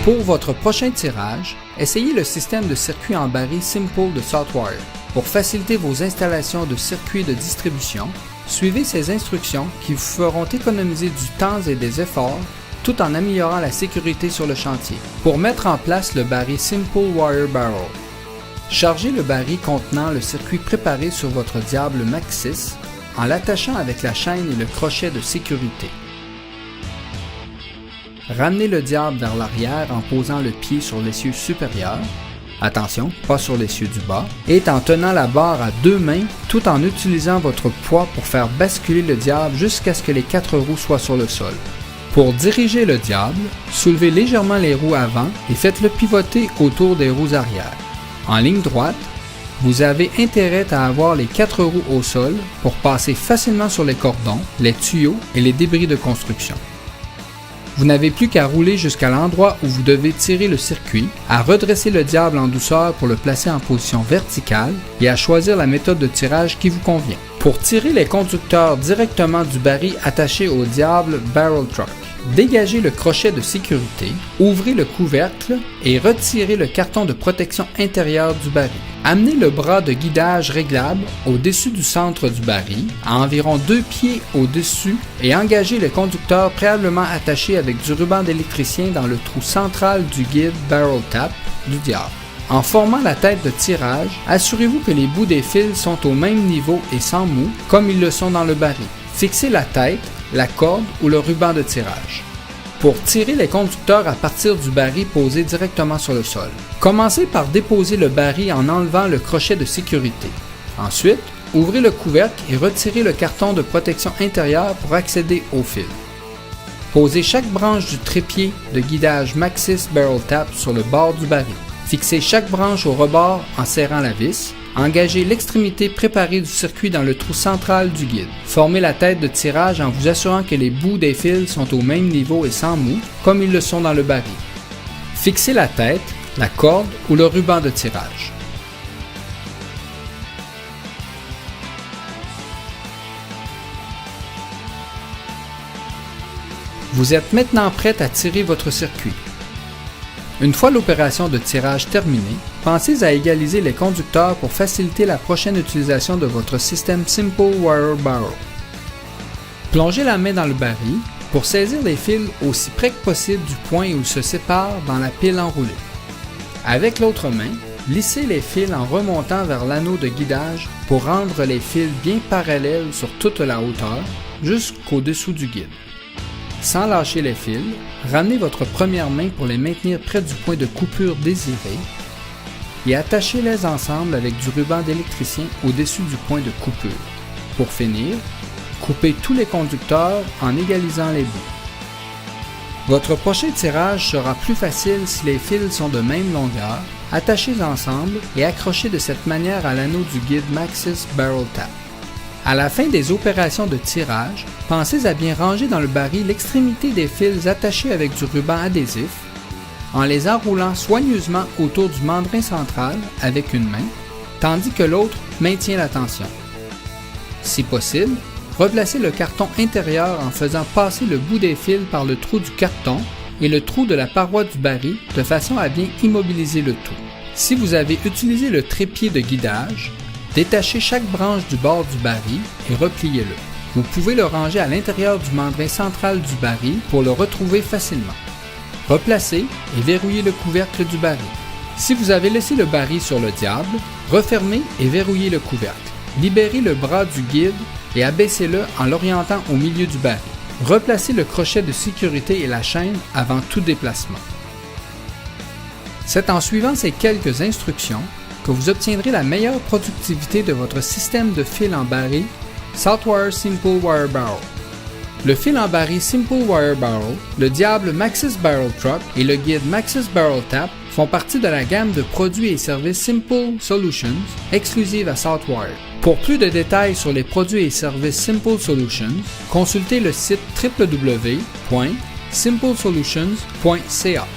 Pour votre prochain tirage, essayez le système de circuit en baril Simple de Southwire. Pour faciliter vos installations de circuits de distribution, suivez ces instructions qui vous feront économiser du temps et des efforts tout en améliorant la sécurité sur le chantier. Pour mettre en place le baril Simple Wire Barrel, chargez le baril contenant le circuit préparé sur votre diable Maxxis en l'attachant avec la chaîne et le crochet de sécurité. Ramenez le diable vers l'arrière en posant le pied sur l'essieu supérieur, attention, pas sur l'essieu du bas, et en tenant la barre à deux mains tout en utilisant votre poids pour faire basculer le diable jusqu'à ce que les 4 roues soient sur le sol. Pour diriger le diable, soulevez légèrement les roues avant et faites-le pivoter autour des roues arrière. En ligne droite, vous avez intérêt à avoir les 4 roues au sol pour passer facilement sur les cordons, les tuyaux et les débris de construction. Vous n'avez plus qu'à rouler jusqu'à l'endroit où vous devez tirer le circuit, à redresser le diable en douceur pour le placer en position verticale et à choisir la méthode de tirage qui vous convient. Pour tirer les conducteurs directement du baril attaché au diable Barrel Truck, dégagez le crochet de sécurité, ouvrez le couvercle et retirez le carton de protection intérieur du baril. Amenez le bras de guidage réglable au-dessus du centre du baril, à environ 2 pieds au-dessus, et engagez le conducteur préalablement attaché avec du ruban d'électricien dans le trou central du guide Barrel Tap du diable. En formant la tête de tirage, assurez-vous que les bouts des fils sont au même niveau et sans mou, comme ils le sont dans le baril. Fixez la tête, la corde ou le ruban de tirage. Pour tirer les conducteurs à partir du baril posé directement sur le sol, commencez par déposer le baril en enlevant le crochet de sécurité. Ensuite, ouvrez le couvercle et retirez le carton de protection intérieure pour accéder au fil. Posez chaque branche du trépied de guidage Maxxis Barrel Tap sur le bord du baril. Fixez chaque branche au rebord en serrant la vis. Engagez l'extrémité préparée du circuit dans le trou central du guide. Formez la tête de tirage en vous assurant que les bouts des fils sont au même niveau et sans mou, comme ils le sont dans le baril. Fixez la tête, la corde ou le ruban de tirage. Vous êtes maintenant prêt à tirer votre circuit. Une fois l'opération de tirage terminée, pensez à égaliser les conducteurs pour faciliter la prochaine utilisation de votre système Simple Wire Barrel. Plongez la main dans le baril pour saisir les fils aussi près que possible du point où ils se séparent dans la pile enroulée. Avec l'autre main, lissez les fils en remontant vers l'anneau de guidage pour rendre les fils bien parallèles sur toute la hauteur, jusqu'au-dessous du guide. Sans lâcher les fils, ramenez votre première main pour les maintenir près du point de coupure désiré et attachez-les ensemble avec du ruban d'électricien au-dessus du point de coupure. Pour finir, coupez tous les conducteurs en égalisant les bouts. Votre prochain tirage sera plus facile si les fils sont de même longueur, attachés ensemble et accrochés de cette manière à l'anneau du guide Maxxis Barrel Tap. À la fin des opérations de tirage, pensez à bien ranger dans le baril l'extrémité des fils attachés avec du ruban adhésif, en les enroulant soigneusement autour du mandrin central avec une main, tandis que l'autre maintient la tension. Si possible, replacez le carton intérieur en faisant passer le bout des fils par le trou du carton et le trou de la paroi du baril de façon à bien immobiliser le tout. Si vous avez utilisé le trépied de guidage, détachez chaque branche du bord du baril et repliez-le. Vous pouvez le ranger à l'intérieur du mandrin central du baril pour le retrouver facilement. Replacez et verrouillez le couvercle du baril. Si vous avez laissé le baril sur le diable, refermez et verrouillez le couvercle. Libérez le bras du guide et abaissez-le en l'orientant au milieu du baril. Replacez le crochet de sécurité et la chaîne avant tout déplacement. C'est en suivant ces quelques instructions que vous obtiendrez la meilleure productivité de votre système de fil en baril Southwire Simple Wire Barrel. Le fil en baril Simple Wire Barrel, le diable Maxxis Barrel Truck et le guide Maxxis Barrel Tap font partie de la gamme de produits et services Simple Solutions, exclusive à Southwire. Pour plus de détails sur les produits et services Simple Solutions, consultez le site www.simplesolutions.ca.